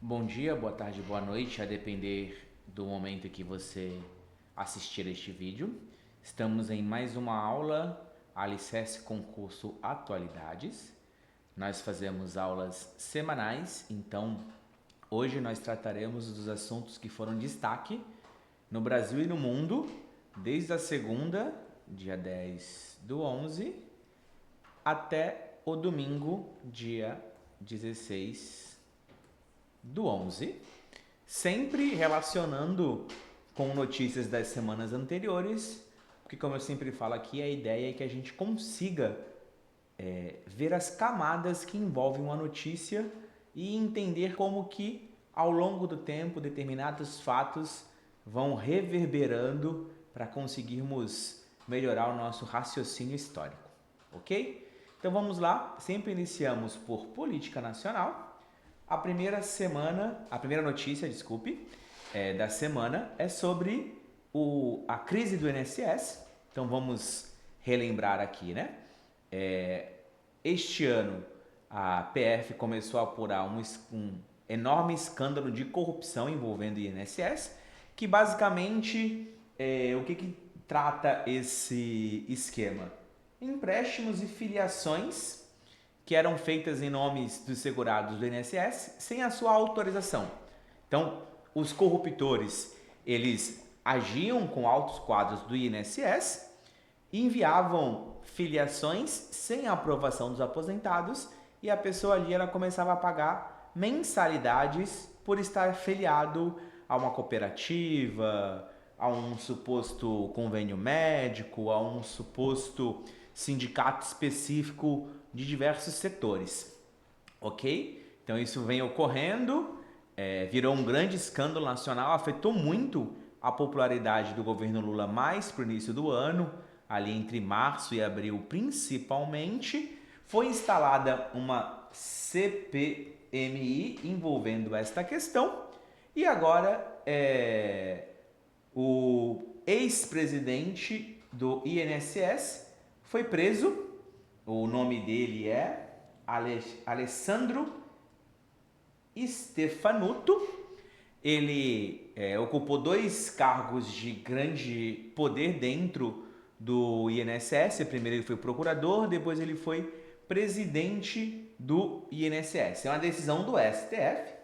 Bom dia, boa tarde, boa noite, a depender do momento que você assistir este vídeo. Estamos em mais uma aula Alicerce Concurso Atualidades. Nós fazemos aulas semanais, então hoje nós trataremos dos assuntos que foram destaque no Brasil e no mundo, desde a segunda, dia 10 do 11, até o domingo, dia 16 do 11, sempre relacionando com notícias das semanas anteriores, porque como eu sempre falo aqui, a ideia é que a gente consiga ver as camadas que envolvem uma notícia e entender como que ao longo do tempo determinados fatos vão reverberando para conseguirmos melhorar o nosso raciocínio histórico, ok? Então vamos lá, sempre iniciamos por política nacional. A primeira notícia, desculpe, da semana é sobre a crise do INSS. Então vamos relembrar aqui, né? Este ano a PF começou a apurar um enorme escândalo de corrupção envolvendo o INSS, que basicamente o que trata esse esquema? Empréstimos e filiações que eram feitas em nomes dos segurados do INSS sem a sua autorização. Então, os corruptores, eles agiam com altos quadros do INSS, enviavam filiações sem a aprovação dos aposentados e a pessoa ali ela começava a pagar mensalidades por estar filiado a uma cooperativa, a um suposto convênio médico, a um suposto sindicato específico de diversos setores, ok? Então isso vem ocorrendo, virou um grande escândalo nacional, afetou muito a popularidade do governo Lula mais para o início do ano, ali entre março e abril principalmente. Foi instalada uma CPMI envolvendo esta questão e agora o ex-presidente do INSS foi preso. O nome dele é Alessandro Stefanuto. Ele ocupou dois cargos de grande poder dentro do INSS. Primeiro ele foi procurador, depois ele foi presidente do INSS. É uma decisão do STF.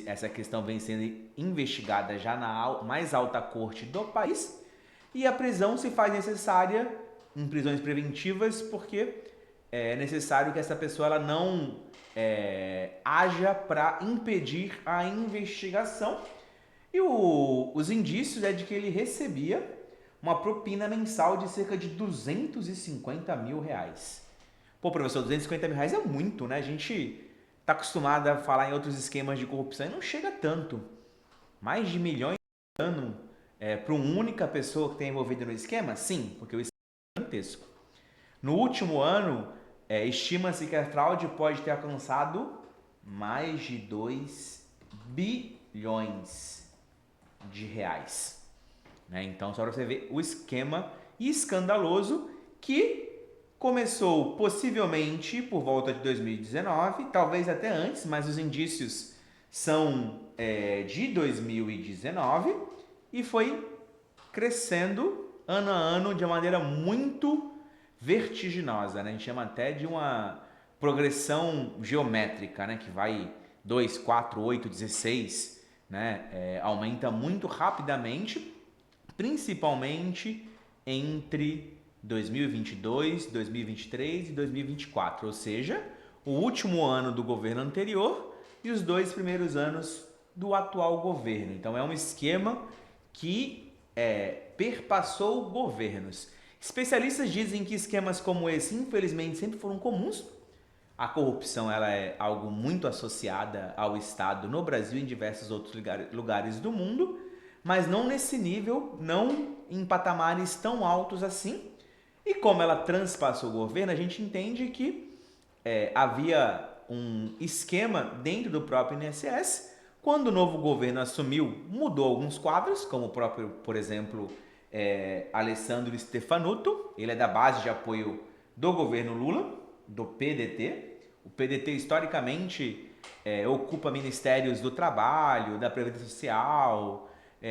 Essa questão vem sendo investigada já na mais alta corte do país. E a prisão se faz necessária em prisões preventivas porque é necessário que essa pessoa ela não haja para impedir a investigação. E os indícios é de que ele recebia uma propina mensal de cerca de 250 mil reais. Pô, professor, 250 mil reais é muito, né? A gente está acostumado a falar em outros esquemas de corrupção e não chega tanto. Mais de milhões por ano para uma única pessoa que tem envolvida no esquema? Sim, porque o esquema é gigantesco. No último ano, estima-se que a fraude pode ter alcançado mais de 2 bilhões de reais. Né? Então, só para você ver o esquema escandaloso que começou possivelmente por volta de 2019, talvez até antes, mas os indícios são de 2019 e foi crescendo ano a ano de uma maneira muito vertiginosa, né? A gente chama até de uma progressão geométrica, né? Que vai 2, 4, 8, 16, né? Aumenta muito rapidamente, principalmente entre 2022, 2023 e 2024, ou seja, o último ano do governo anterior e os 2 primeiros anos do atual governo. Então é um esquema que perpassou governos. Especialistas dizem que esquemas como esse, infelizmente, sempre foram comuns. A corrupção ela é algo muito associada ao Estado no Brasil e em diversos outros lugares do mundo, mas não nesse nível, não em patamares tão altos assim. E como ela transpassou o governo, a gente entende que havia um esquema dentro do próprio INSS. Quando o novo governo assumiu, mudou alguns quadros, como o próprio, por exemplo, Alessandro Stefanuto. Ele é da base de apoio do governo Lula, do PDT. O PDT, historicamente, ocupa ministérios do trabalho, da previdência social,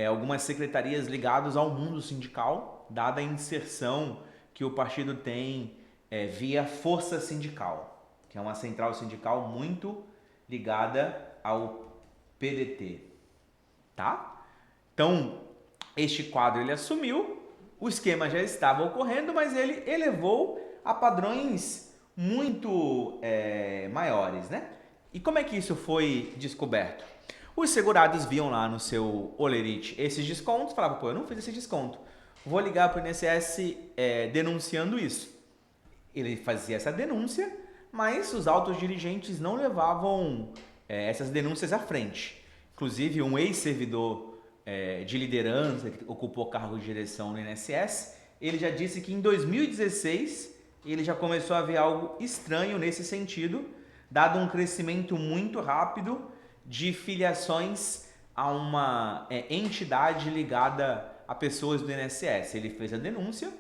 algumas secretarias ligadas ao mundo sindical, dada a inserção que o partido tem via Força Sindical, que é uma central sindical muito ligada ao PDT, tá? Então, este quadro ele assumiu, o esquema já estava ocorrendo, mas ele elevou a padrões muito maiores, né? E como é que isso foi descoberto? Os segurados viam lá no seu Olerite esses descontos, falavam, pô, eu não fiz esse desconto, vou ligar para o INSS denunciando isso. Ele fazia essa denúncia, mas os altos dirigentes não levavam essas denúncias à frente. Inclusive, um ex-servidor de liderança que ocupou cargo de direção no INSS, ele já disse que em 2016 ele já começou a ver algo estranho nesse sentido, dado um crescimento muito rápido de filiações a uma entidade ligada a pessoas do INSS. Ele fez a denúncia,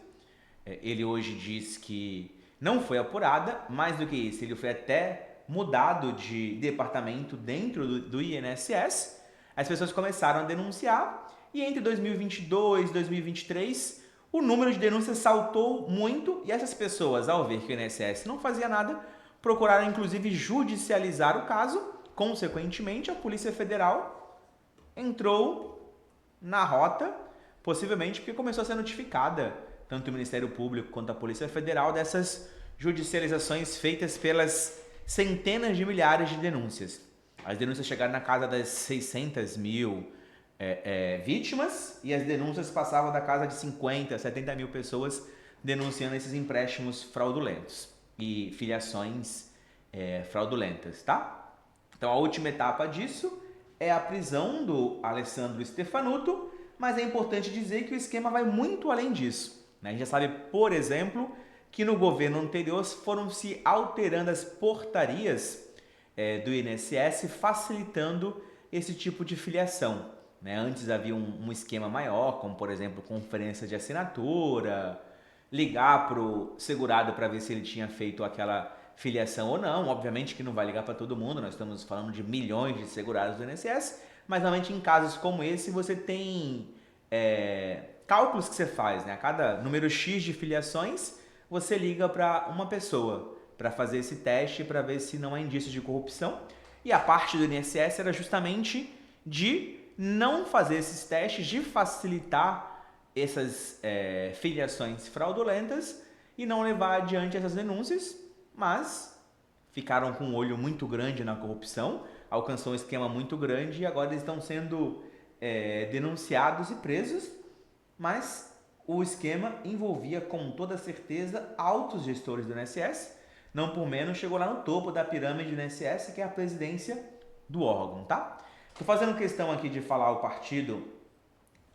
ele hoje diz que não foi apurada, mais do que isso, ele foi até mudado de departamento dentro do INSS. As pessoas começaram a denunciar e entre 2022 e 2023 o número de denúncias saltou muito e essas pessoas, ao ver que o INSS não fazia nada, procuraram inclusive judicializar o caso. Consequentemente, a Polícia Federal entrou na rota, possivelmente porque começou a ser notificada tanto o Ministério Público quanto a Polícia Federal dessas judicializações feitas pelas centenas de milhares de denúncias. As denúncias chegaram na casa das 600 mil vítimas e as denúncias passavam da casa de 50, 70 mil pessoas denunciando esses empréstimos fraudulentos e filiações fraudulentas, tá? Então a última etapa disso é a prisão do Alessandro Stefanuto, mas é importante dizer que o esquema vai muito além disso, né? A gente já sabe, por exemplo, que no governo anterior foram se alterando as portarias do INSS, facilitando esse tipo de filiação, né? Antes havia um esquema maior, como por exemplo conferência de assinatura, ligar para o segurado para ver se ele tinha feito aquela filiação ou não. Obviamente que não vai ligar para todo mundo, nós estamos falando de milhões de segurados do INSS, mas normalmente em casos como esse você tem cálculos que você faz, né? A cada número X de filiações você liga para uma pessoa para fazer esse teste para ver se não há indícios de corrupção. E a parte do INSS era justamente de não fazer esses testes, de facilitar essas filiações fraudulentas e não levar adiante essas denúncias, mas ficaram com um olho muito grande na corrupção, alcançou um esquema muito grande e agora eles estão sendo denunciados e presos, mas o esquema envolvia com toda certeza altos gestores do INSS, não por menos chegou lá no topo da pirâmide do INSS, que é a presidência do órgão, tá? Estou fazendo questão aqui de falar o partido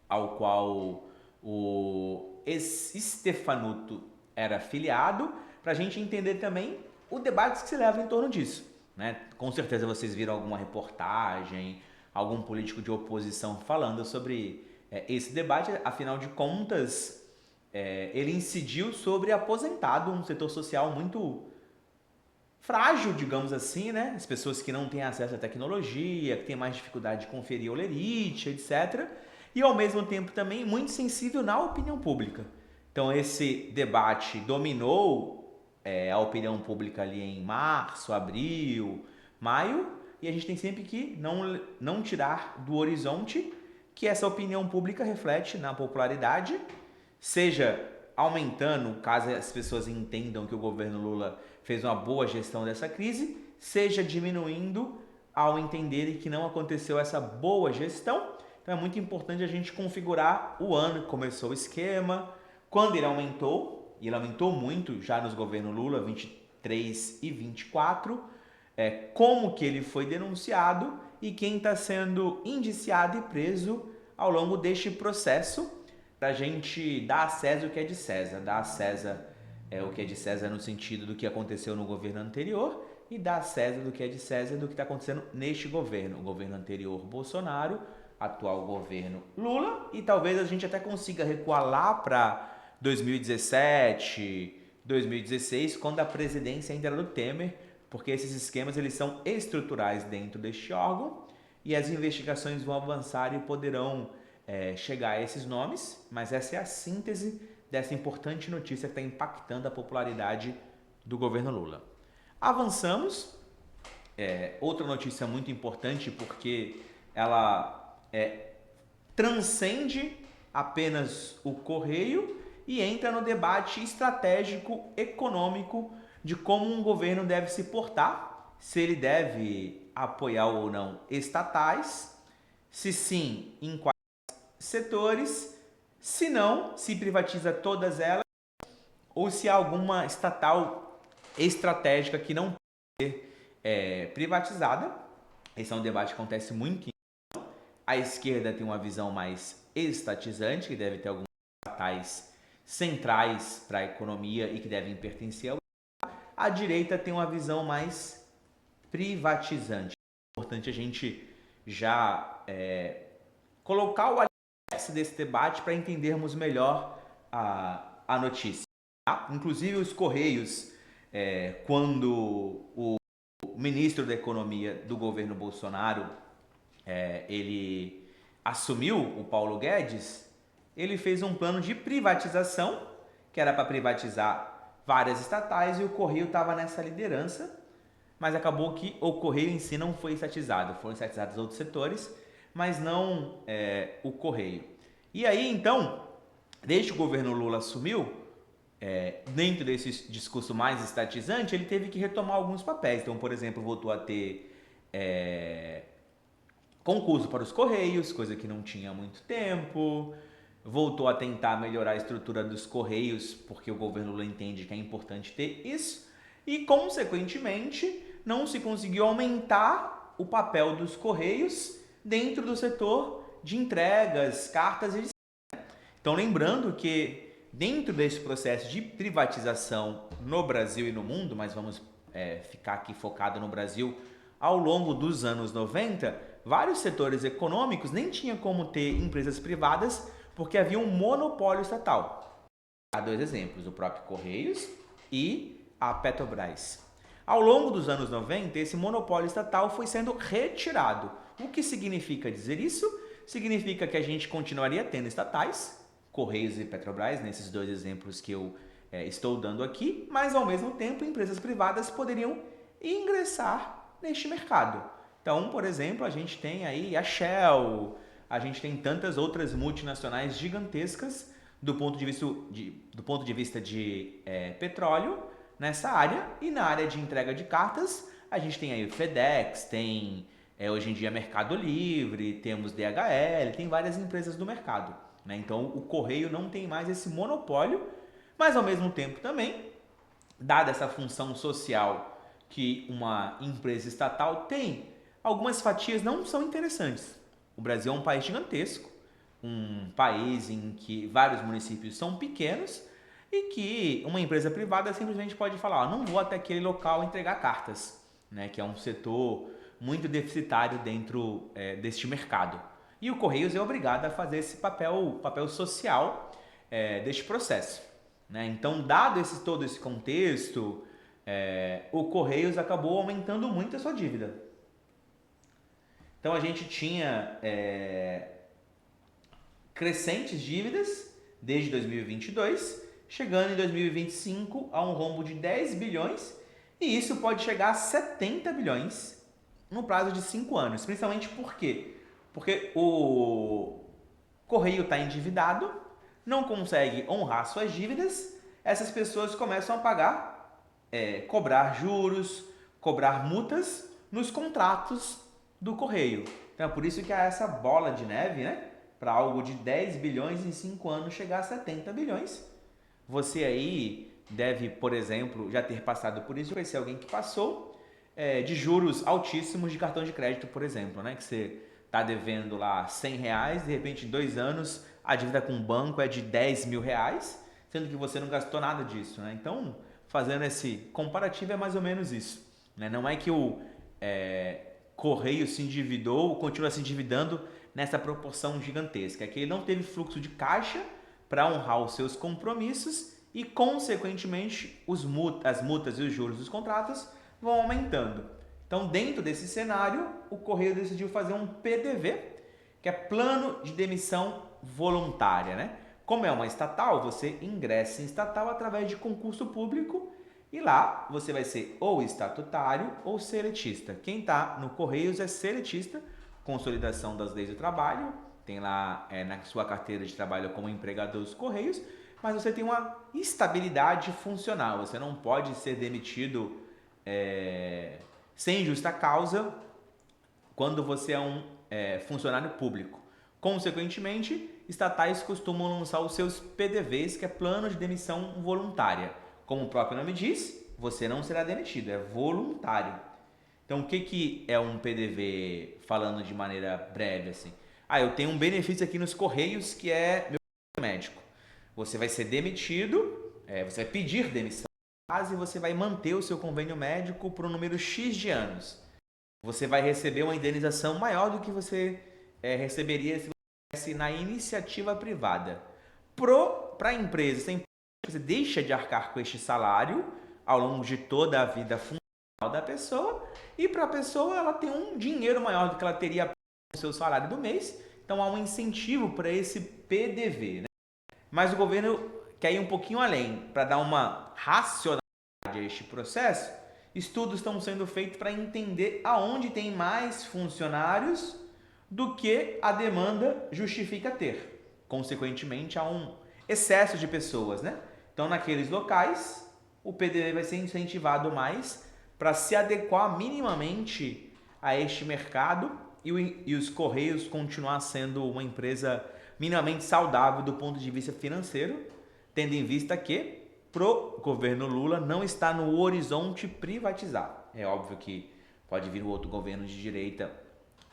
ao qual o Stefanuto era filiado, para a gente entender também o debate que se leva em torno disso, né? Com certeza vocês viram alguma reportagem, algum político de oposição falando sobre esse debate. Afinal de contas, ele incidiu sobre aposentado, um setor social muito frágil, digamos assim, né? As pessoas que não têm acesso à tecnologia, que têm mais dificuldade de conferir olerite, etc. E ao mesmo tempo também muito sensível na opinião pública. Então esse debate dominou a opinião pública ali em março, abril, maio, e a gente tem sempre que não tirar do horizonte que essa opinião pública reflete na popularidade, seja aumentando, caso as pessoas entendam que o governo Lula fez uma boa gestão dessa crise, seja diminuindo ao entenderem que não aconteceu essa boa gestão. Então é muito importante a gente configurar o ano que começou o esquema, quando ele aumentou, e ele aumentou muito já nos governos Lula, 23 e 24, como que ele foi denunciado e quem está sendo indiciado e preso ao longo deste processo, para a gente dar a César o que é de César, dar a César o que é de César no sentido do que aconteceu no governo anterior e dar a César do que é de César do que está acontecendo neste governo, o governo anterior Bolsonaro, atual governo Lula, e talvez a gente até consiga recuar lá para 2017, 2016, quando a presidência ainda era do Temer, porque esses esquemas eles são estruturais dentro deste órgão e as investigações vão avançar e poderão chegar a esses nomes, mas essa é a síntese dessa importante notícia que está impactando a popularidade do governo Lula. Avançamos. Outra notícia muito importante porque ela transcende apenas o correio e entra no debate estratégico econômico de como um governo deve se portar, se ele deve apoiar ou não estatais, se sim, em quais setores, se não, se privatiza todas elas ou se há alguma estatal estratégica que não pode ser privatizada. Esse é um debate que acontece muito. A esquerda tem uma visão mais estatizante, que deve ter alguns estatais centrais para a economia e que devem pertencer ao Estado. A direita tem uma visão mais privatizante. É importante a gente já colocar o alicerce desse debate para entendermos melhor a notícia. Tá? Inclusive os Correios, quando o ministro da Economia do governo Bolsonaro ele assumiu, o Paulo Guedes, ele fez um plano de privatização, que era para privatizar várias estatais, e o Correio estava nessa liderança, mas acabou que o Correio em si não foi estatizado, foram estatizados outros setores, mas não o Correio. E aí, então, desde que o governo Lula assumiu, dentro desse discurso mais estatizante, ele teve que retomar alguns papéis. Então, por exemplo, voltou a ter concurso para os Correios, coisa que não tinha há muito tempo. Voltou a tentar melhorar a estrutura dos Correios, porque o governo Lula entende que é importante ter isso. E, consequentemente, não se conseguiu aumentar o papel dos Correios dentro do setor de entregas, cartas e... Então, lembrando que dentro desse processo de privatização no Brasil e no mundo, mas vamos ficar aqui focado no Brasil, ao longo dos anos 90, vários setores econômicos nem tinham como ter empresas privadas porque havia um monopólio estatal. Há dois exemplos, o próprio Correios e a Petrobras. Ao longo dos anos 90, esse monopólio estatal foi sendo retirado. O que significa dizer isso? Significa que a gente continuaria tendo estatais, Correios e Petrobras, nesses dois exemplos que eu estou dando aqui, mas ao mesmo tempo empresas privadas poderiam ingressar neste mercado. Então, por exemplo, a gente tem aí a Shell, a gente tem tantas outras multinacionais gigantescas do ponto de vista de petróleo nessa área, e na área de entrega de cartas a gente tem aí o FedEx, tem hoje em dia Mercado Livre, temos DHL, tem várias empresas do mercado. Né? Então o Correio não tem mais esse monopólio, mas ao mesmo tempo também, dada essa função social que uma empresa estatal tem, algumas fatias não são interessantes. O Brasil é um país gigantesco, um país em que vários municípios são pequenos e que uma empresa privada simplesmente pode falar, não vou até aquele local entregar cartas, né, que é um setor muito deficitário dentro deste mercado. E o Correios é obrigado a fazer esse papel social deste processo. Né? Então, dado todo esse contexto, o Correios acabou aumentando muito a sua dívida. Então, a gente tinha crescentes dívidas desde 2022, chegando em 2025 a um rombo de 10 bilhões, e isso pode chegar a 70 bilhões no prazo de 5 anos. Principalmente por quê? Porque o Correio está endividado, não consegue honrar suas dívidas, essas pessoas começam a pagar, cobrar juros, cobrar multas nos contratos do Correio. Então é por isso que há essa bola de neve, né? Para algo de 10 bilhões em 5 anos chegar a 70 bilhões. Você aí deve, por exemplo, já ter passado por isso, conhecer alguém que passou, de juros altíssimos de cartão de crédito, por exemplo, né? Que você está devendo lá R$100, de repente em 2 anos a dívida com o banco é de R$10.000, sendo que você não gastou nada disso, né? Então, fazendo esse comparativo é mais ou menos isso, né? Não é que o Correio se endividou, continua se endividando nessa proporção gigantesca, é que ele não teve fluxo de caixa para honrar os seus compromissos e, consequentemente, as multas e os juros dos contratos vão aumentando. Então, dentro desse cenário, o Correio decidiu fazer um PDV, que é Plano de Demissão Voluntária, né? Como é uma estatal, você ingressa em estatal através de concurso público e lá você vai ser ou estatutário ou seletista. Quem está no Correios é seletista, consolidação das leis do trabalho, tem lá na sua carteira de trabalho como empregador dos Correios, mas você tem uma estabilidade funcional, você não pode ser demitido sem justa causa quando você é um funcionário público. Consequentemente, estatais costumam lançar os seus PDVs, que é Plano de Demissão Voluntária. Como o próprio nome diz, você não será demitido, é voluntário. Então, o que é um PDV, falando de maneira breve assim? Eu tenho um benefício aqui nos Correios que é meu médico. Você vai ser demitido, você vai pedir demissão, e você vai manter o seu convênio médico por um número X de anos. Você vai receber uma indenização maior do que você receberia se você estivesse na iniciativa privada. Para a empresa, você deixa de arcar com este salário ao longo de toda a vida funcional da pessoa, e para a pessoa ela tem um dinheiro maior do que ela teria no seu salário do mês, então há um incentivo para esse PDV, né? Mas o governo quer ir um pouquinho além, para dar uma racionalidade a este processo. Estudos estão sendo feitos para entender aonde tem mais funcionários do que a demanda justifica ter. Consequentemente, há um excesso de pessoas, né? Então, naqueles locais, o PDV vai ser incentivado mais para se adequar minimamente a este mercado e os Correios continuar sendo uma empresa minimamente saudável do ponto de vista financeiro, tendo em vista que pro governo Lula não está no horizonte privatizar. É óbvio que pode vir um outro governo de direita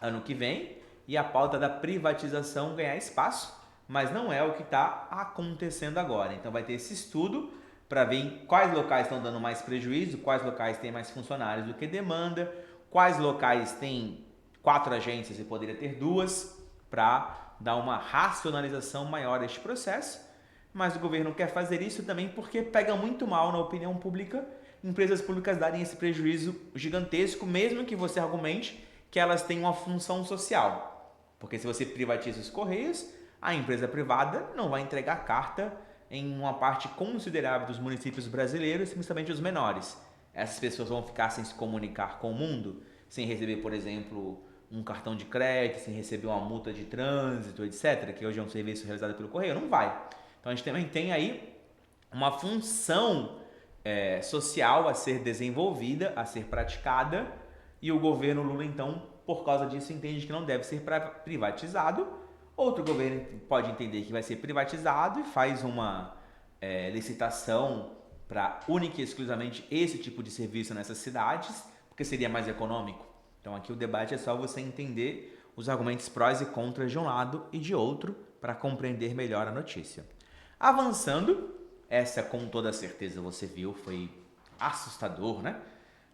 ano que vem e a pauta da privatização ganhar espaço, mas não é o que está acontecendo agora. Então vai ter esse estudo para ver quais locais estão dando mais prejuízo, quais locais têm mais funcionários do que demanda, quais locais têm 4 agências e poderia ter 2, para dar uma racionalização maior deste processo. Mas o governo quer fazer isso também porque pega muito mal na opinião pública empresas públicas darem esse prejuízo gigantesco, mesmo que você argumente que elas têm uma função social. Porque se você privatiza os Correios, a empresa privada não vai entregar carta em uma parte considerável dos municípios brasileiros, principalmente os menores. Essas pessoas vão ficar sem se comunicar com o mundo, sem receber, por exemplo, um cartão de crédito, sem receber uma multa de trânsito, etc., que hoje é um serviço realizado pelo Correio, não vai. Então a gente também tem aí uma função social a ser desenvolvida, a ser praticada, e o governo Lula, então, por causa disso, entende que não deve ser privatizado. Outro governo pode entender que vai ser privatizado e faz uma licitação para única e exclusivamente esse tipo de serviço nessas cidades, porque seria mais econômico. Então aqui o debate é só você entender os argumentos prós e contras de um lado e de outro para compreender melhor a notícia. Avançando, essa com toda certeza você viu, foi assustador, né?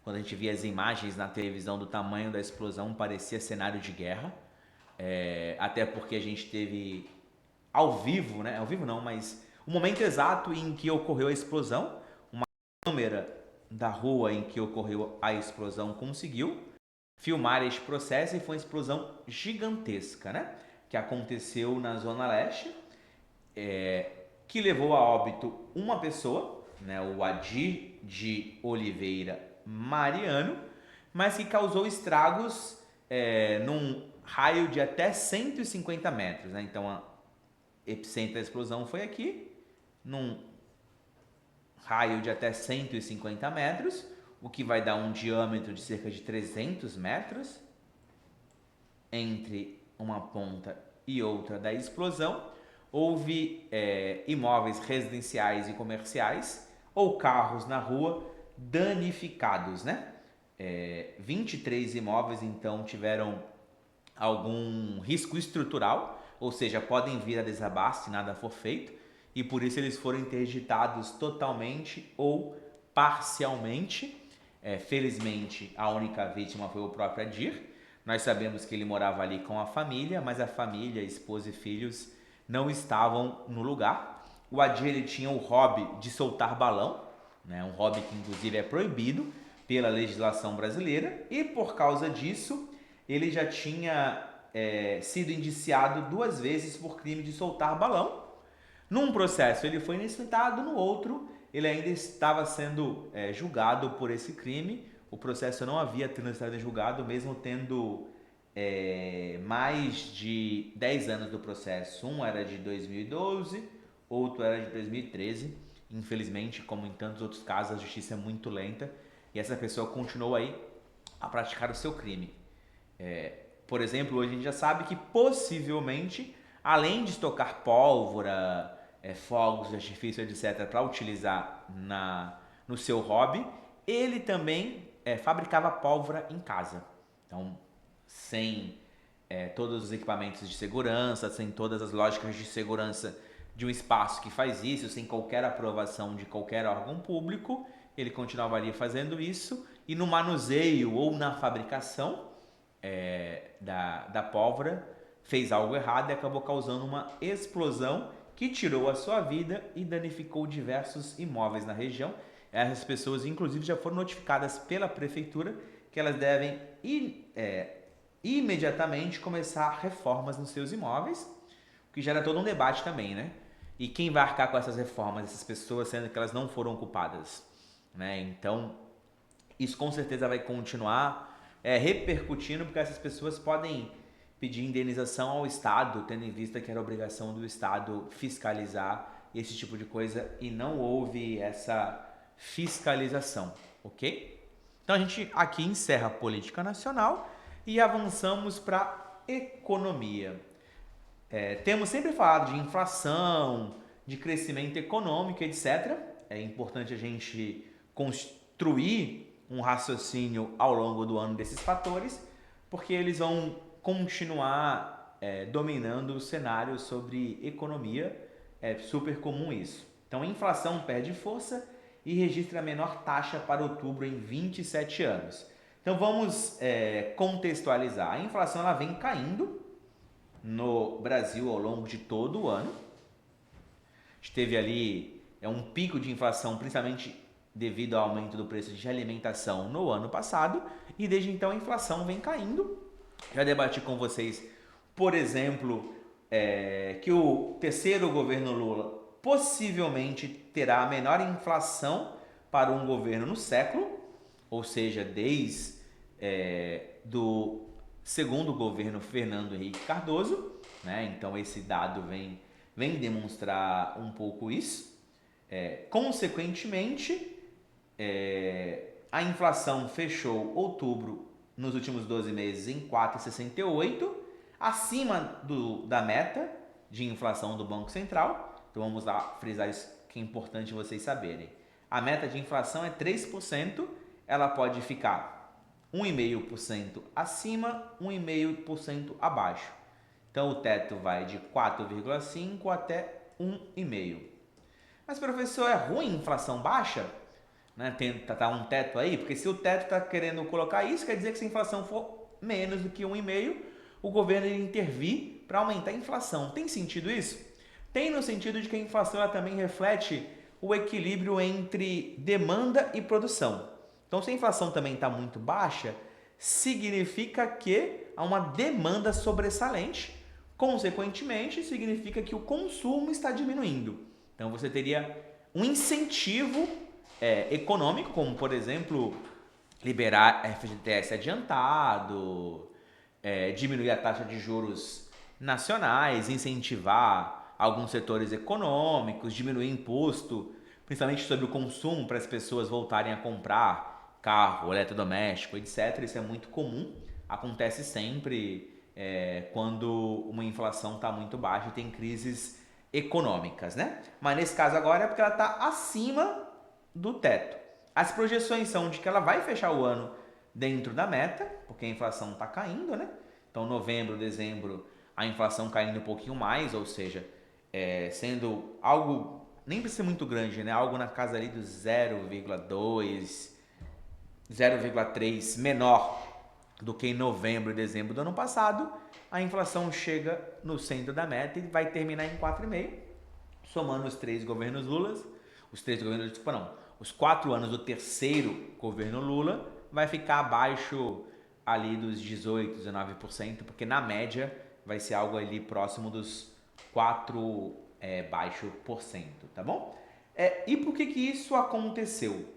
Quando a gente via as imagens na televisão do tamanho da explosão, parecia cenário de guerra. Até porque a gente teve ao vivo, né? Ao vivo não, mas o momento exato em que ocorreu a explosão. Uma câmera da rua em que ocorreu a explosão conseguiu filmar este processo e foi uma explosão gigantesca, né? Que aconteceu na Zona Leste, que levou a óbito uma pessoa, né? O Adir de Oliveira Mariano, mas que causou estragos num raio de até 150 metros, né? Então, a epicentro da explosão foi aqui, num raio de até 150 metros, o que vai dar um diâmetro de cerca de 300 metros entre uma ponta e outra da explosão. Houve imóveis residenciais e comerciais ou carros na rua danificados, né? 23 imóveis, então, tiveram algum risco estrutural, ou seja, podem vir a desabar se nada for feito, e por isso eles foram interditados totalmente ou parcialmente. Felizmente, a única vítima foi o próprio Adir. Nós sabemos que ele morava ali com a família, mas a família, esposa e filhos não estavam no lugar. O Adir ele tinha o hobby de soltar balão, né? Um hobby que inclusive é proibido, pela legislação brasileira e, por causa disso, ele já tinha sido indiciado 2 vezes por crime de soltar balão. Num processo ele foi inocentado, no outro ele ainda estava sendo julgado por esse crime. O processo não havia transitado em julgado, mesmo tendo mais de 10 anos do processo. Um era de 2012, outro era de 2013. Infelizmente, como em tantos outros casos, a justiça é muito lenta e essa pessoa continuou aí a praticar o seu crime. Por exemplo, hoje a gente já sabe que possivelmente, além de estocar pólvora, fogos de artifício, etc., para utilizar no seu hobby, ele também fabricava pólvora em casa. Então, sem todos os equipamentos de segurança, sem todas as lógicas de segurança de um espaço que faz isso, sem qualquer aprovação de qualquer órgão público, ele continuava ali fazendo isso, e no manuseio ou na fabricação da pólvora fez algo errado e acabou causando uma explosão que tirou a sua vida e danificou diversos imóveis na região. Essas pessoas, inclusive, já foram notificadas pela prefeitura que elas devem imediatamente começar reformas nos seus imóveis, o que gera todo um debate também, né? E quem vai arcar com essas reformas, essas pessoas, sendo que elas não foram culpadas, né? Então, isso com certeza vai continuar repercutindo, porque essas pessoas podem pedir indenização ao Estado, tendo em vista que era obrigação do Estado fiscalizar esse tipo de coisa e não houve essa fiscalização, ok? Então a gente aqui encerra a política nacional e avançamos para economia. Temos sempre falado de inflação, de crescimento econômico, etc. É importante a gente construir um raciocínio ao longo do ano desses fatores, porque eles vão continuar dominando o cenário sobre economia. É super comum isso. Então a inflação perde força e registra a menor taxa para outubro em 27 anos. Então vamos contextualizar. A inflação ela vem caindo no Brasil ao longo de todo o ano. A gente teve ali um pico de inflação, principalmente devido ao aumento do preço de alimentação no ano passado, e desde então a inflação vem caindo. Já debati com vocês, por exemplo, que o terceiro governo Lula possivelmente terá a menor inflação para um governo no século, ou seja, desde do segundo governo Fernando Henrique Cardoso, né? Então esse dado vem demonstrar um pouco isso. Consequentemente, a inflação fechou outubro nos últimos 12 meses em 4,68, acima da meta de inflação do Banco Central. Então vamos lá frisar isso que é importante vocês saberem. A meta de inflação é 3%, ela pode ficar 1,5% acima, 1,5% abaixo. Então o teto vai de 4,5% até 1,5%. Mas professor, é ruim inflação baixa? Né? Tá um teto aí? Porque se o teto está querendo colocar isso, quer dizer que se a inflação for menos do que 1,5%, o governo iria intervir para aumentar a inflação. Tem sentido isso? Tem, no sentido de que a inflação ela também reflete o equilíbrio entre demanda e produção. Então, se a inflação também está muito baixa, significa que há uma demanda sobressalente, consequentemente, significa que o consumo está diminuindo. Então, você teria um incentivo econômico, como, por exemplo, liberar FGTS adiantado, diminuir a taxa de juros nacionais, incentivar alguns setores econômicos, diminuir imposto, principalmente sobre o consumo, para as pessoas voltarem a comprar carro, eletrodoméstico, etc. Isso é muito comum, acontece sempre quando uma inflação está muito baixa e tem crises econômicas, né? Mas nesse caso agora é porque ela está acima do teto. As projeções são de que ela vai fechar o ano dentro da meta, porque a inflação está caindo, né? Então, novembro, dezembro, a inflação caindo um pouquinho mais, ou seja, sendo algo, nem precisa ser muito grande, né? Algo na casa ali do 0,2, 0,3 menor do que em novembro e dezembro do ano passado. A inflação chega no centro da meta e vai terminar em 4,5%, somando os três governos Lula, os os 4 anos do terceiro governo Lula vai ficar abaixo ali dos 18, 19%, porque na média vai ser algo ali próximo dos 4 baixo por cento, tá bom? E por que isso aconteceu?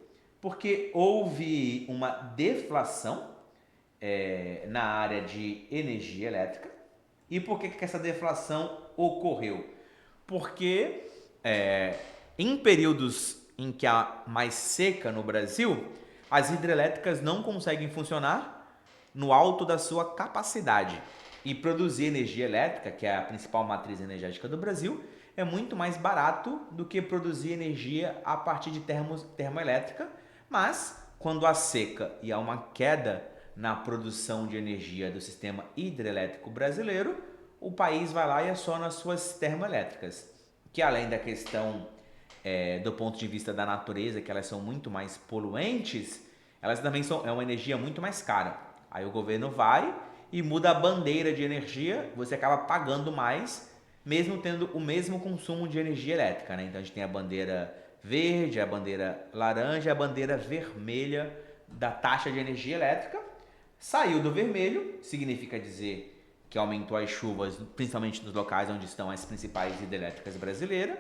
Porque houve uma deflação na área de energia elétrica. E por que essa deflação ocorreu? Porque em períodos em que há mais seca no Brasil, as hidrelétricas não conseguem funcionar no alto da sua capacidade. E produzir energia elétrica, que é a principal matriz energética do Brasil, é muito mais barato do que produzir energia a partir de termoelétrica. Mas, quando há seca e há uma queda na produção de energia do sistema hidrelétrico brasileiro, o país vai lá e aciona as suas termoelétricas, que além da questão do ponto de vista da natureza, que elas são muito mais poluentes, elas também é uma energia muito mais cara. Aí o governo vai e muda a bandeira de energia, você acaba pagando mais, mesmo tendo o mesmo consumo de energia elétrica, né? Então a gente tem a bandeira verde, a bandeira laranja e a bandeira vermelha da taxa de energia elétrica. Saiu do vermelho, significa dizer que aumentou as chuvas, principalmente nos locais onde estão as principais hidrelétricas brasileiras,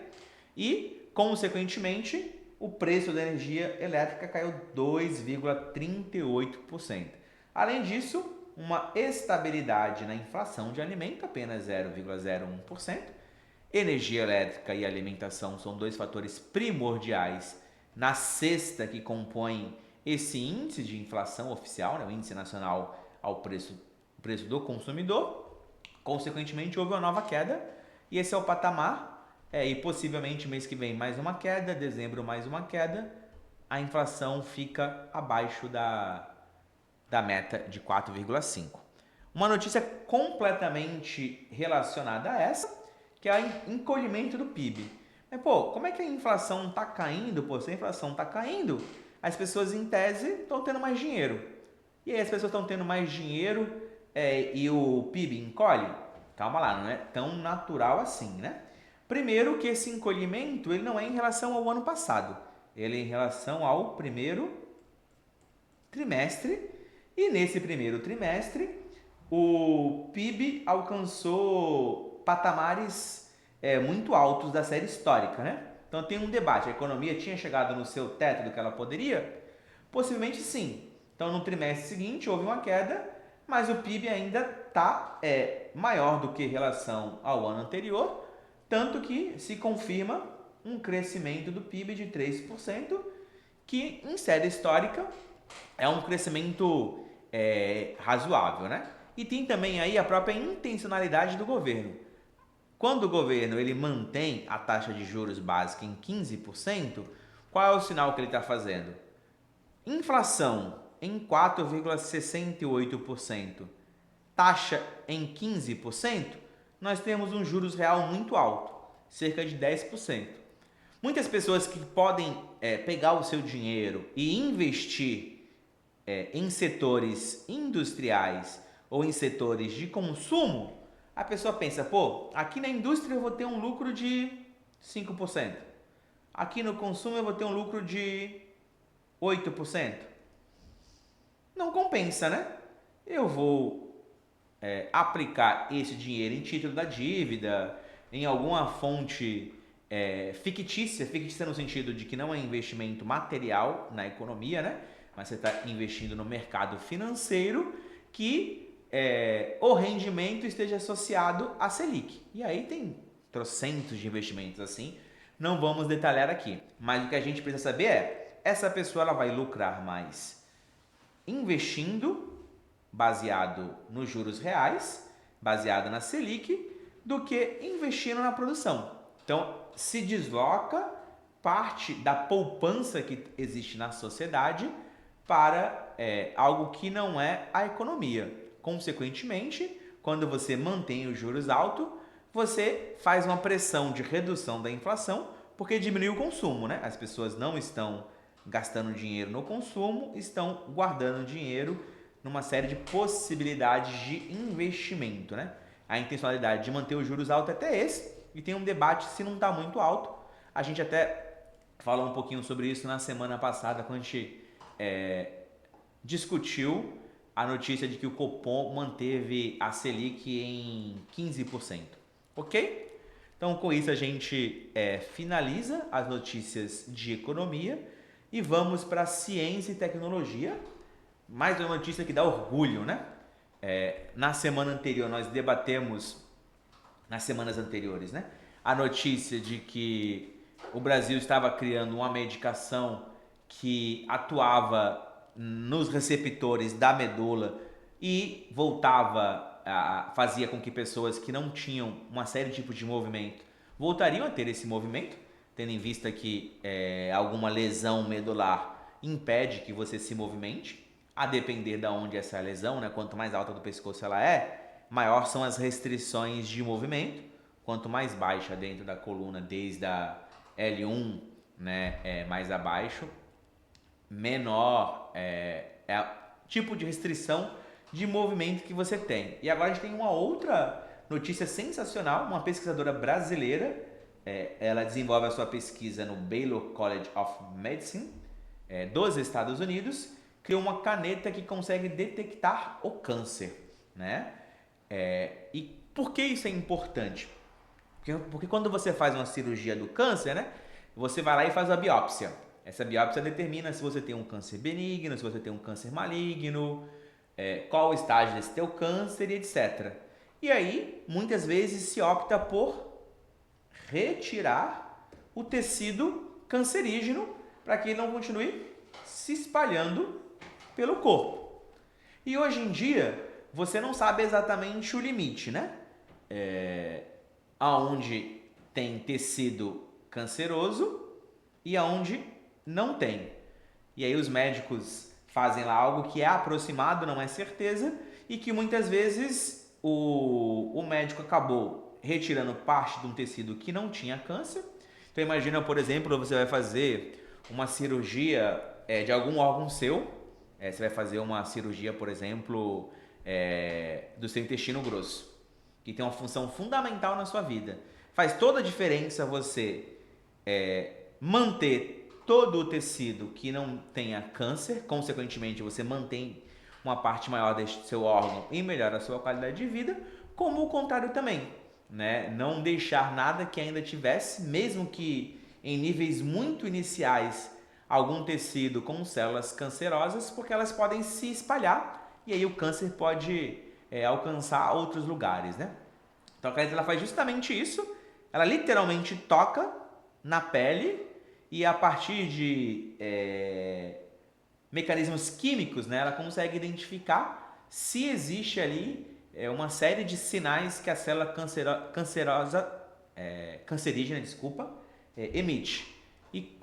e, consequentemente, o preço da energia elétrica caiu 2,38%. Além disso, uma estabilidade na inflação de alimento, apenas 0,01%. Energia elétrica e alimentação são dois fatores primordiais na cesta que compõem esse índice de inflação oficial, né, o índice nacional ao preço do consumidor. Consequentemente, houve uma nova queda e esse é o patamar. E possivelmente mês que vem mais uma queda, dezembro mais uma queda, a inflação fica abaixo da meta de 4,5. Uma notícia completamente relacionada a essa, que é o encolhimento do PIB. Mas, como é que a inflação está caindo? Se a inflação está caindo, as pessoas, em tese, estão tendo mais dinheiro. E aí as pessoas estão tendo mais dinheiro e o PIB encolhe? Calma lá, não é tão natural assim, né? Primeiro que esse encolhimento ele não é em relação ao ano passado, ele é em relação ao primeiro trimestre, e nesse primeiro trimestre o PIB alcançou patamares muito altos da série histórica, né? Então tem um debate, a economia tinha chegado no seu teto do que ela poderia? Possivelmente sim. Então no trimestre seguinte houve uma queda, mas o PIB ainda está maior do que em relação ao ano anterior, tanto que se confirma um crescimento do PIB de 3%, que em série histórica é um crescimento razoável, né? E tem também aí a própria intencionalidade do governo. Quando o governo ele mantém a taxa de juros básica em 15%, qual é o sinal que ele está fazendo? Inflação em 4,68%, taxa em 15%, nós temos um juros real muito alto, cerca de 10%. Muitas pessoas que podem pegar o seu dinheiro e investir em setores industriais ou em setores de consumo, a pessoa pensa, aqui na indústria eu vou ter um lucro de 5%. Aqui no consumo eu vou ter um lucro de 8%. Não compensa, né? Eu vou aplicar esse dinheiro em título da dívida, em alguma fonte fictícia no sentido de que não é investimento material na economia, né? Mas você está investindo no mercado financeiro que o rendimento esteja associado à Selic. E aí tem trocentos de investimentos assim, não vamos detalhar aqui. Mas o que a gente precisa saber essa pessoa ela vai lucrar mais investindo baseado nos juros reais, baseado na Selic, do que investindo na produção. Então, se desloca parte da poupança que existe na sociedade para algo que não é a economia. Consequentemente, quando você mantém os juros altos, você faz uma pressão de redução da inflação, porque diminui o consumo, né? As pessoas não estão gastando dinheiro no consumo, estão guardando dinheiro numa série de possibilidades de investimento, né? A intencionalidade de manter os juros altos até esse, e tem um debate se não está muito alto. A gente até falou um pouquinho sobre isso na semana passada, quando a gente discutiu a notícia de que o Copom manteve a Selic em 15%. Ok? Então, com isso, a gente finaliza as notícias de economia e vamos para ciência e tecnologia. Mais uma notícia que dá orgulho, né? Na semana anterior, nós debatemos, nas semanas anteriores, né? A notícia de que o Brasil estava criando uma medicação que atuava nos receptores da medula e fazia com que pessoas que não tinham uma série de tipos de movimento voltariam a ter esse movimento, tendo em vista que alguma lesão medular impede que você se movimente, a depender de onde essa lesão, né? Quanto mais alta do pescoço ela maior são as restrições de movimento. Quanto mais baixa dentro da coluna, desde a L1, né, mais abaixo, menor é o tipo de restrição de movimento que você tem. E agora a gente tem uma outra notícia sensacional, uma pesquisadora brasileira, ela desenvolve a sua pesquisa no Baylor College of Medicine, dos Estados Unidos, criou uma caneta que consegue detectar o câncer, né? E por que isso é importante? Porque quando você faz uma cirurgia do câncer, né? Você vai lá e faz a biópsia. Essa biópsia determina se você tem um câncer benigno, se você tem um câncer maligno, qual o estágio desse teu câncer e etc. E aí, muitas vezes se opta por retirar o tecido cancerígeno para que ele não continue se espalhando pelo corpo. E hoje em dia, você não sabe exatamente o limite, né? Aonde tem tecido canceroso e aonde não tem. E aí os médicos fazem lá algo que é aproximado, não é certeza, e que muitas vezes o médico acabou retirando parte de um tecido que não tinha câncer. Então imagina, por exemplo, você vai fazer uma cirurgia de algum órgão seu, você vai fazer uma cirurgia, por exemplo, do seu intestino grosso, que tem uma função fundamental na sua vida. Faz toda a diferença você manter todo o tecido que não tenha câncer, consequentemente você mantém uma parte maior deste seu órgão e melhora a sua qualidade de vida, como o contrário também, né? Não deixar nada que ainda tivesse, mesmo que em níveis muito iniciais, algum tecido com células cancerosas, porque elas podem se espalhar e aí o câncer pode alcançar outros lugares, né? Então a caneta ela faz justamente isso, ela literalmente toca na pele e a partir de mecanismos químicos, né, ela consegue identificar se existe ali uma série de sinais que a célula cancerígena, emite. E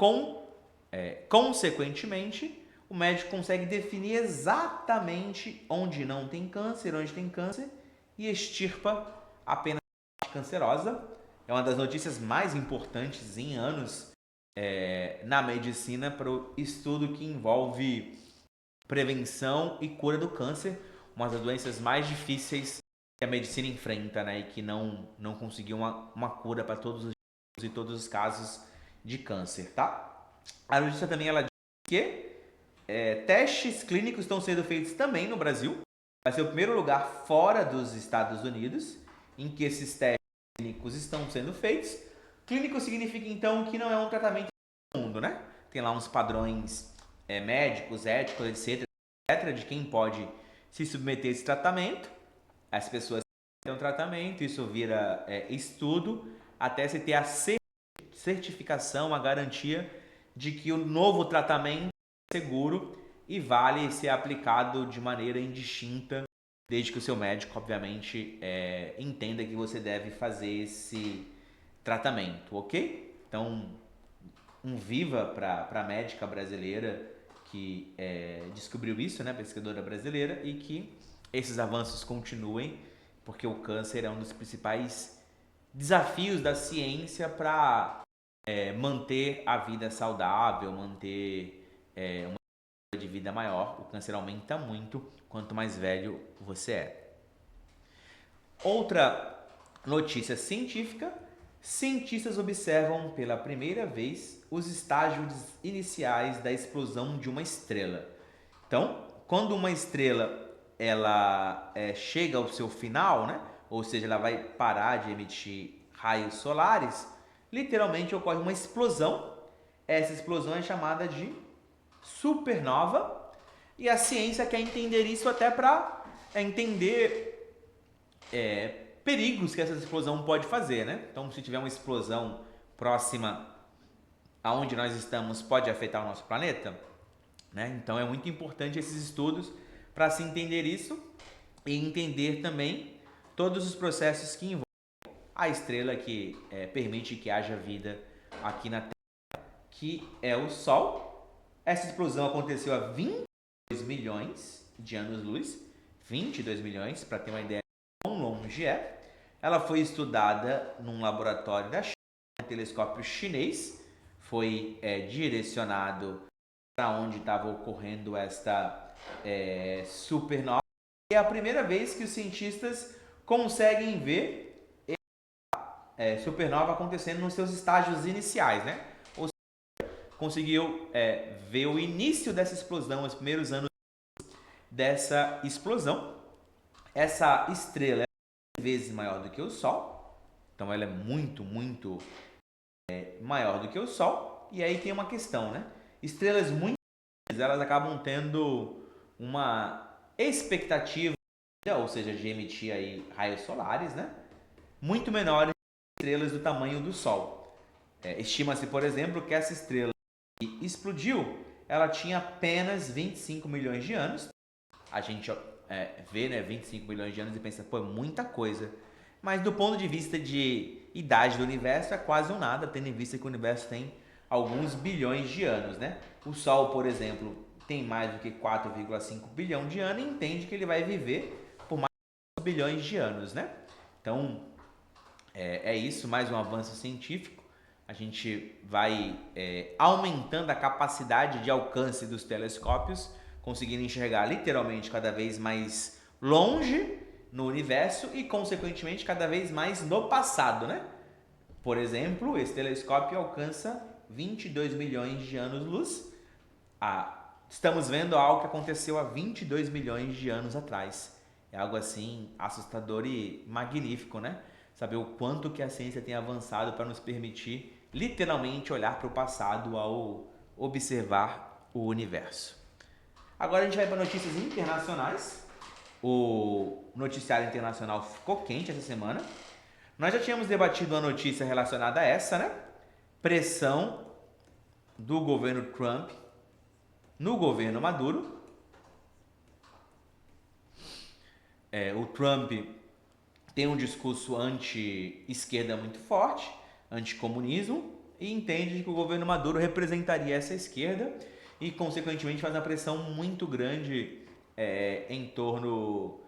consequentemente, o médico consegue definir exatamente onde não tem câncer, onde tem câncer e extirpa apenas a parte cancerosa. É uma das notícias mais importantes em anos na medicina para o estudo que envolve prevenção e cura do câncer, uma das doenças mais difíceis que a medicina enfrenta, né, e que não conseguiu uma cura para todos os casos de câncer, tá? A notícia também ela diz que testes clínicos estão sendo feitos também no Brasil. Vai ser o primeiro lugar fora dos Estados Unidos em que esses testes clínicos estão sendo feitos. Clínico significa então que não é um tratamento do mundo, né? Tem lá uns padrões médicos, éticos, etc, de quem pode se submeter a esse tratamento. As pessoas têm um tratamento, isso vira estudo, até se ter a certificação, a garantia de que o novo tratamento é seguro e vale ser aplicado de maneira indistinta, desde que o seu médico, obviamente, entenda que você deve fazer esse tratamento, ok? Então, um viva para a médica brasileira que descobriu isso, né, pesquisadora brasileira, e que esses avanços continuem, porque o câncer é um dos principais desafios da ciência para manter a vida saudável, manter uma de vida maior. O câncer aumenta muito quanto mais velho você é. Outra notícia científica, cientistas observam pela primeira vez os estágios iniciais da explosão de uma estrela. Então, quando uma estrela chega ao seu final, né? Ou seja, ela vai parar de emitir raios solares, literalmente ocorre uma explosão. Essa explosão é chamada de supernova e a ciência quer entender isso até para entender perigos que essa explosão pode fazer, né? Então, se tiver uma explosão próxima aonde nós estamos, pode afetar o nosso planeta, né? Então, é muito importante esses estudos para se entender isso e entender também todos os processos que envolvem a estrela que permite que haja vida aqui na Terra, que é o Sol. Essa explosão aconteceu há 22 milhões de anos-luz, 22 milhões, para ter uma ideia de quão longe é. Ela foi estudada num laboratório da China, um telescópio chinês, foi direcionado para onde estava ocorrendo esta supernova. É a primeira vez que os cientistas conseguem ver supernova acontecendo nos seus estágios iniciais, né? Ou seja, conseguiu ver o início dessa explosão, os primeiros anos dessa explosão. Essa estrela é 10 vezes maior do que o Sol, então ela é muito, muito maior do que o Sol. E aí tem uma questão, né? Estrelas muito grandes, elas acabam tendo uma expectativa, ou seja, de emitir aí raios solares, né? Muito menores que estrelas do tamanho do Sol. Estima-se, por exemplo, que essa estrela que explodiu, ela tinha apenas 25 milhões de anos. A gente vê, né, 25 milhões de anos e pensa, pô, é muita coisa. Mas do ponto de vista de idade do universo, é quase um nada, tendo em vista que o universo tem alguns bilhões de anos, né? O Sol, por exemplo, tem mais do que 4,5 bilhão de anos e entende que ele vai viver por mais de 2 bilhões de anos, né? Então, é isso, mais um avanço científico. A gente vai aumentando a capacidade de alcance dos telescópios, conseguindo enxergar literalmente cada vez mais longe no universo e, consequentemente, cada vez mais no passado, né? Por exemplo, esse telescópio alcança 22 milhões de anos-luz. Estamos vendo algo que aconteceu há 22 milhões de anos atrás. É algo assim assustador e magnífico, né? Saber o quanto que a ciência tem avançado para nos permitir literalmente olhar para o passado ao observar o universo. Agora a gente vai para notícias internacionais. O noticiário internacional ficou quente essa semana. Nós já tínhamos debatido uma notícia relacionada a essa, né? Pressão do governo Trump no governo Maduro. O Trump tem um discurso anti-esquerda muito forte, anticomunismo, e entende que o governo Maduro representaria essa esquerda e, consequentemente, faz uma pressão muito grande em torno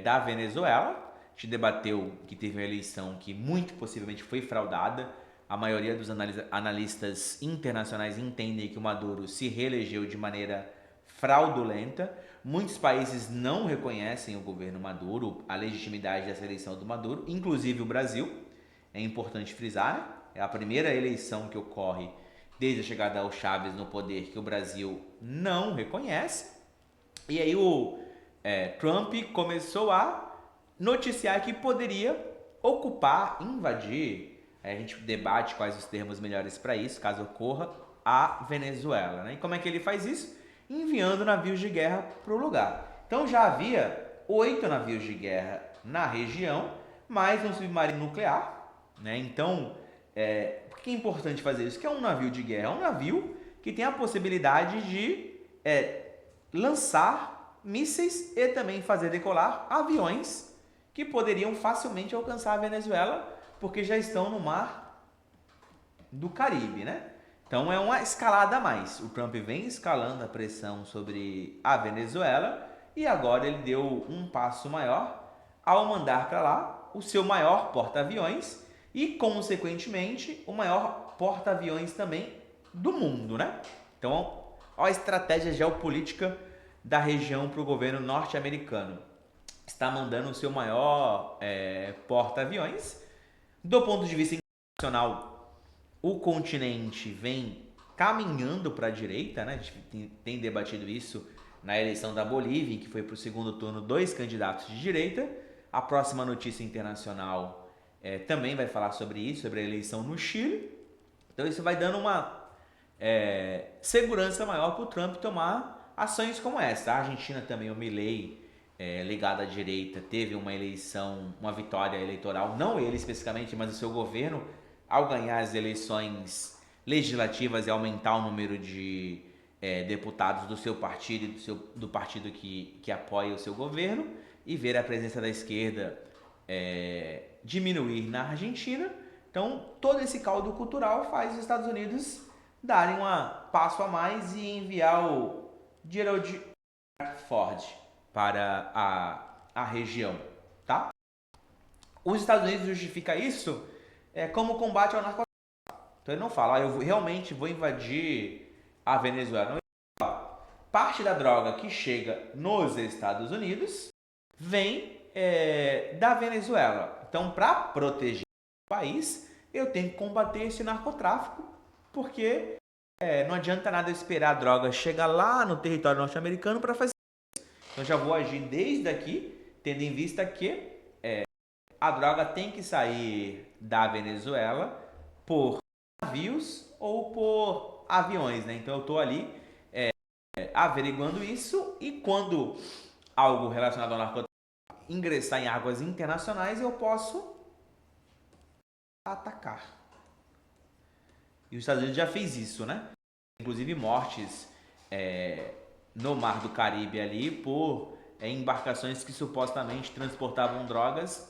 da Venezuela. A gente debateu que teve uma eleição que muito possivelmente foi fraudada. A maioria dos analistas internacionais entendem que o Maduro se reelegeu de maneira fraudulenta. Muitos países não reconhecem o governo Maduro, a legitimidade dessa eleição do Maduro, inclusive o Brasil. É importante frisar, né? É a primeira eleição que ocorre desde a chegada ao Chávez no poder que o Brasil não reconhece. E aí o Trump começou a noticiar que poderia ocupar, invadir, a gente debate quais os termos melhores para isso, caso ocorra, a Venezuela, né? E como é que ele faz isso? Enviando navios de guerra para o lugar. Então já havia 8 navios de guerra na região, mais um submarino nuclear, né? Então, por que é importante fazer isso? Que é um navio de guerra, é um navio que tem a possibilidade de lançar mísseis e também fazer decolar aviões que poderiam facilmente alcançar a Venezuela, porque já estão no mar do Caribe, né? Então é uma escalada a mais. O Trump vem escalando a pressão sobre a Venezuela e agora ele deu um passo maior ao mandar para lá o seu maior porta-aviões e, consequentemente, o maior porta-aviões também do mundo, né? Então, olha a estratégia geopolítica da região para o governo norte-americano. Está mandando o seu maior porta-aviões. Do ponto de vista nacional, o continente vem caminhando para a direita, né? A gente tem debatido isso na eleição da Bolívia, que foi para o segundo turno 2 candidatos de direita. A próxima notícia internacional também vai falar sobre isso, sobre a eleição no Chile. Então isso vai dando uma segurança maior para o Trump tomar ações como essa. A Argentina também, o Milei, ligado à direita, teve uma eleição, uma vitória eleitoral, não ele especificamente, mas o seu governo, ao ganhar as eleições legislativas e aumentar o número de deputados do seu partido e do partido que apoia o seu governo, e ver a presença da esquerda diminuir na Argentina. Então, todo esse caldo cultural faz os Estados Unidos darem um passo a mais e enviar o Gerald Ford para a região, tá? Os Estados Unidos justifica isso como combate ao narcotráfico. Então ele não fala, eu realmente vou invadir a Venezuela. Não, parte da droga que chega nos Estados Unidos vem da Venezuela. Então, para proteger o país, eu tenho que combater esse narcotráfico, porque não adianta nada eu esperar a droga chegar lá no território norte-americano para fazer isso. Então, já vou agir desde aqui, tendo em vista que a droga tem que sair da Venezuela por navios ou por aviões, né? Então, eu estou ali averiguando isso, e quando algo relacionado ao narcotráfico ingressar em águas internacionais, eu posso atacar. E os Estados Unidos já fez isso, né? Inclusive mortes no Mar do Caribe ali por embarcações que supostamente transportavam drogas,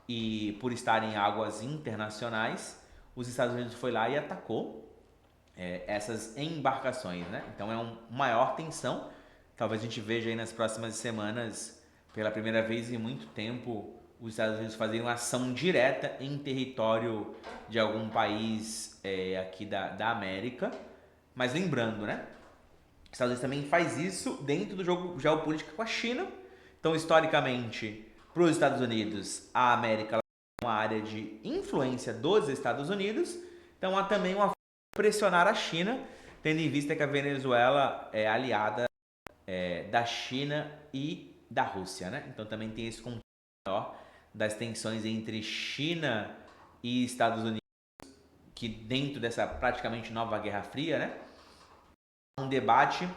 e por estar em águas internacionais, os Estados Unidos foi lá e atacou essas embarcações, né? Então é uma maior tensão. Talvez a gente veja aí nas próximas semanas, pela primeira vez em muito tempo, os Estados Unidos fazerem uma ação direta em território de algum país aqui da América. Mas lembrando, né? Os Estados Unidos também faz isso dentro do jogo geopolítico com a China. Então, historicamente, para os Estados Unidos, a América é uma área de influência dos Estados Unidos. Então, há também uma forma de pressionar a China, tendo em vista que a Venezuela é aliada da China e da Rússia, né? Então, também tem esse contexto maior das tensões entre China e Estados Unidos, que dentro dessa praticamente nova Guerra Fria, né? Um debate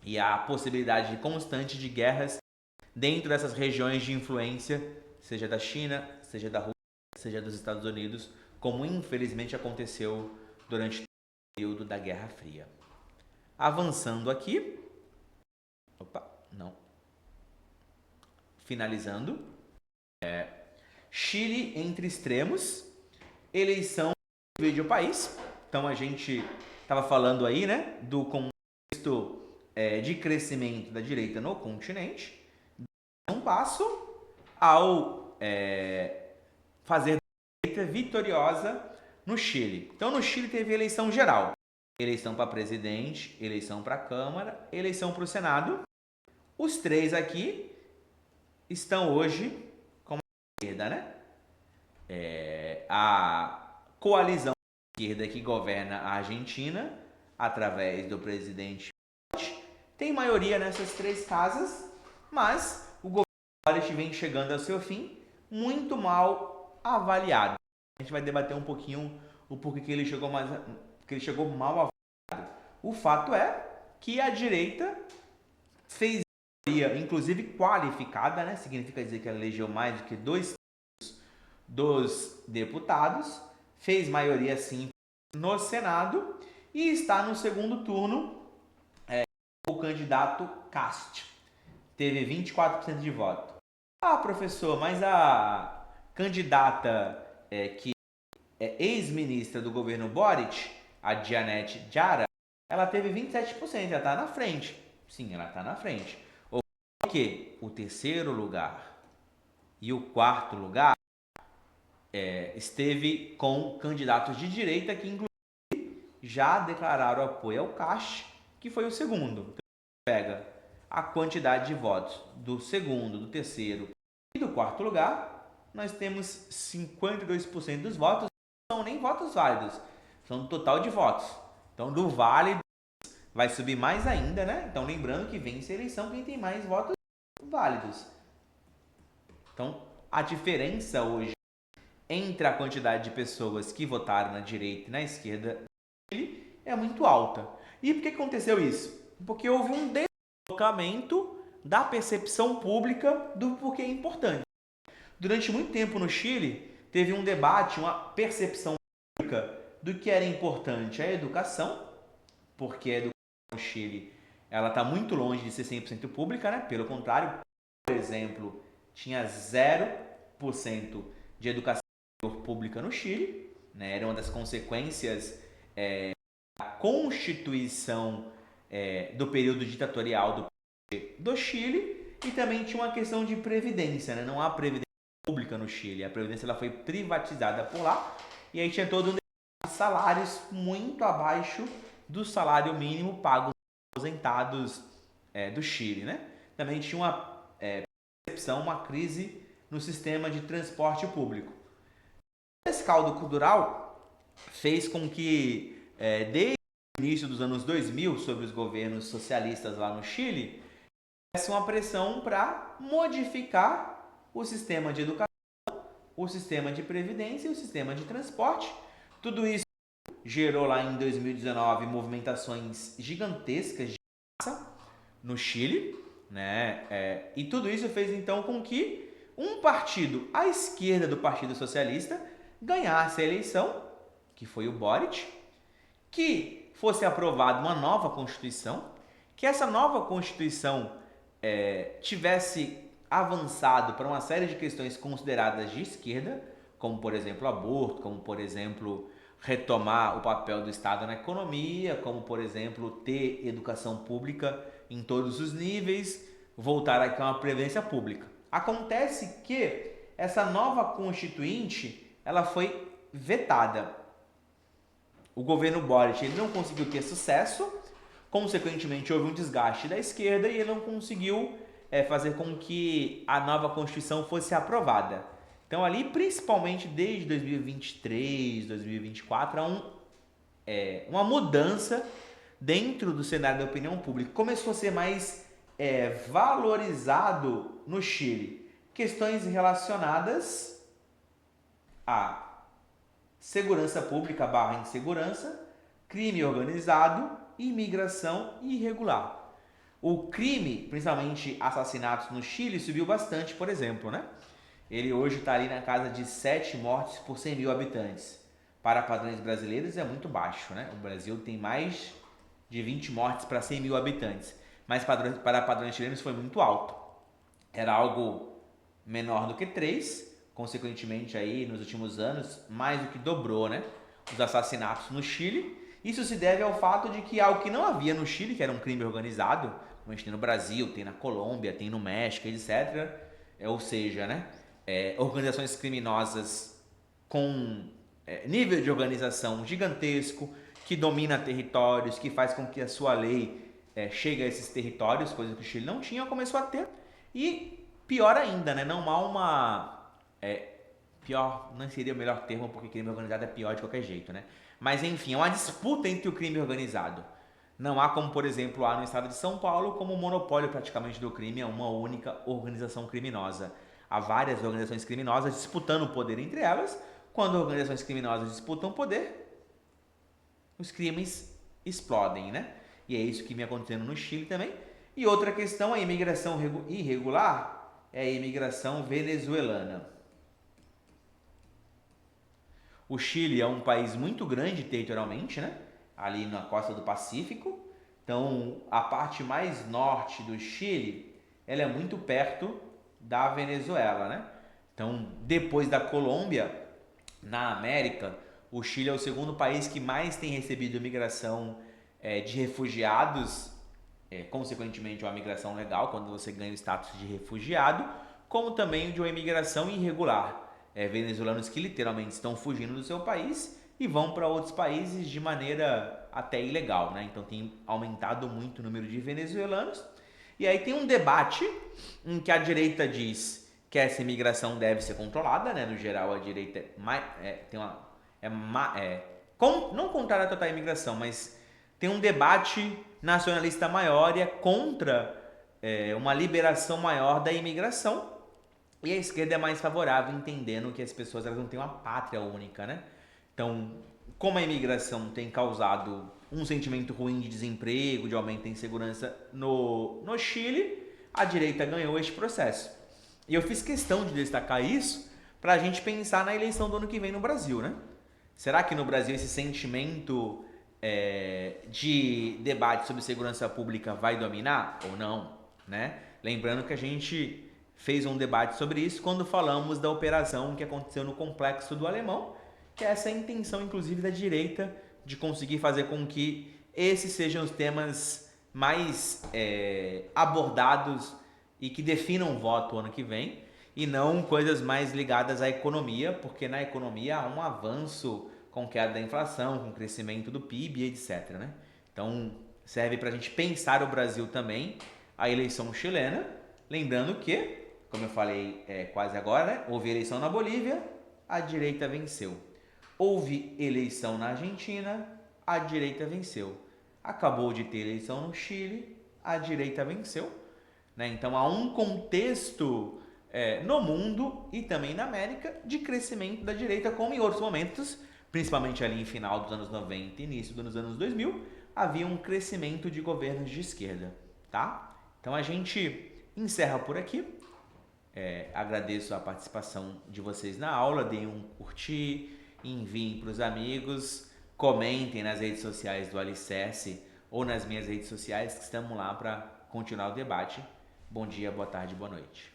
e a possibilidade constante de guerras dentro dessas regiões de influência, seja da China, seja da Rússia, seja dos Estados Unidos, como infelizmente aconteceu durante o período da Guerra Fria. Avançando aqui, finalizando, Chile entre extremos, eleição do país. Então a gente estava falando aí, né, do contexto de crescimento da direita no continente. Um passo ao fazer a direita vitoriosa no Chile. Então no Chile teve eleição geral, eleição para presidente, eleição para a Câmara, eleição para o Senado. Os três aqui estão hoje com a esquerda, né? A coalizão esquerda que governa a Argentina, através do presidente tem maioria nessas três casas, mas o governo Boric vem chegando ao seu fim muito mal avaliado. A gente vai debater um pouquinho o porquê que ele chegou mal avaliado. O fato é que a direita fez maioria, inclusive qualificada, né? Significa dizer que ela elegeu mais do que 2 dos deputados, fez maioria sim no Senado e está no segundo turno o candidato Cast. Teve 24% de voto. Ah, professor, mas a candidata que é ex-ministra do governo Boric, a Janete Jara, ela teve 27%, ela está na frente. Sim, ela está na frente. O que? O terceiro lugar e o quarto lugar esteve com candidatos de direita que, inclusive, já declararam apoio ao Cast, que foi o segundo. Então, pega a quantidade de votos do segundo, do terceiro e do quarto lugar, nós temos 52% dos votos, são nem votos válidos, são do total de votos. Então, do válido vai subir mais ainda, né? Então, lembrando que vence a eleição quem tem mais votos válidos. Então, a diferença hoje entre a quantidade de pessoas que votaram na direita e na esquerda é muito alta. E por que aconteceu isso? Porque houve um deslocamento da percepção pública do porquê é importante. Durante muito tempo no Chile, teve um debate, uma percepção pública do que era importante a educação, porque a educação no Chile ela está muito longe de ser 100% pública, né? Pelo contrário, por exemplo, tinha 0% de educação pública no Chile, né? Era uma das consequências da Constituição do período ditatorial do Chile, e também tinha uma questão de previdência, né? Não há previdência pública no Chile, a previdência ela foi privatizada por lá, e aí tinha todo um salários muito abaixo do salário mínimo pago aos aposentados do Chile, né? Também tinha uma percepção, uma crise no sistema de transporte público. Esse caldo cultural fez com que, desde o início dos anos 2000, sobre os governos socialistas lá no Chile, tivesse uma pressão para modificar o sistema de educação, o sistema de previdência e o sistema de transporte. Tudo isso gerou lá em 2019 movimentações gigantescas de massa no Chile, né? E tudo isso fez então com que um partido à esquerda do Partido Socialista ganhasse a eleição, que foi o Boric, que fosse aprovada uma nova Constituição, que essa nova Constituição tivesse avançado para uma série de questões consideradas de esquerda, como por exemplo aborto, como por exemplo retomar o papel do Estado na economia, como por exemplo ter educação pública em todos os níveis, voltar a uma previdência pública. Acontece que essa nova constituinte ela foi vetada. O governo Boric ele não conseguiu ter sucesso, consequentemente houve um desgaste da esquerda e ele não conseguiu fazer com que a nova Constituição fosse aprovada. Então ali, principalmente desde 2023, 2024, há uma mudança dentro do cenário da opinião pública. Começou a ser mais valorizado no Chile questões relacionadas a segurança pública / insegurança, crime organizado e imigração irregular. O crime, principalmente assassinatos no Chile, subiu bastante, por exemplo, né? Ele hoje está ali na casa de 7 mortes por 100 mil habitantes. Para padrões brasileiros é muito baixo, né? O Brasil tem mais de 20 mortes para 100 mil habitantes. Mas para padrões chilenos foi muito alto. Era algo menor do que 3, consequentemente aí nos últimos anos mais do que dobrou, né? Os assassinatos no Chile. Isso se deve ao fato de que algo que não havia no Chile, que era um crime organizado, como a gente tem no Brasil, tem na Colômbia, tem no México, etc. Ou seja, né? Organizações criminosas com nível de organização gigantesco, que domina territórios, que faz com que a sua lei chegue a esses territórios, coisa que o Chile não tinha, começou a ter. E pior ainda, né? Não há uma... pior não seria o melhor termo, porque crime organizado é pior de qualquer jeito, né? Mas enfim, é uma disputa entre o crime organizado. Não há como, por exemplo, há no estado de São Paulo, como o monopólio praticamente do crime é uma única organização criminosa. Há várias organizações criminosas disputando o poder entre elas. Quando organizações criminosas disputam o poder, os crimes explodem, né? E é isso que vem acontecendo no Chile também. E outra questão, a imigração irregular, é a imigração venezuelana. O Chile é um país muito grande territorialmente, né? Ali na costa do Pacífico. Então, a parte mais norte do Chile, ela é muito perto da Venezuela, né? Então, depois da Colômbia, na América, o Chile é o segundo país que mais tem recebido migração de refugiados, consequentemente uma migração legal, quando você ganha o status de refugiado, como também de uma imigração irregular. Venezuelanos que literalmente estão fugindo do seu país e vão para outros países de maneira até ilegal, né? Então tem aumentado muito o número de venezuelanos. E aí tem um debate em que a direita diz que essa imigração deve ser controlada, né? No geral, a direita não contrário à total imigração, mas tem um debate nacionalista maior e é contra uma liberação maior da imigração. E a esquerda é mais favorável, entendendo que as pessoas elas não têm uma pátria única, né? Então, como a imigração tem causado um sentimento ruim de desemprego, de aumento da insegurança no Chile, a direita ganhou este processo. E eu fiz questão de destacar isso para a gente pensar na eleição do ano que vem no Brasil, né? Será que no Brasil esse sentimento de debate sobre segurança pública vai dominar ou não, né? Lembrando que a gente fez um debate sobre isso quando falamos da operação que aconteceu no Complexo do Alemão, que é essa intenção, inclusive, da direita de conseguir fazer com que esses sejam os temas mais abordados e que definam o voto ano que vem, e não coisas mais ligadas à economia, porque na economia há um avanço com queda da inflação, com crescimento do PIB, etc. Né? Então, serve para a gente pensar o Brasil também, a eleição chilena, lembrando que, como eu falei quase agora, né? Houve eleição na Bolívia, a direita venceu. Houve eleição na Argentina, a direita venceu. Acabou de ter eleição no Chile, a direita venceu. Né? Então há um contexto no mundo e também na América de crescimento da direita, como em outros momentos, principalmente ali em final dos anos 90 e início dos anos 2000, havia um crescimento de governos de esquerda. Tá? Então a gente encerra por aqui. Agradeço a participação de vocês na aula, deem um curtir, enviem para os amigos, comentem nas redes sociais do Alicerce ou nas minhas redes sociais, que estamos lá para continuar o debate. Bom dia, boa tarde, boa noite.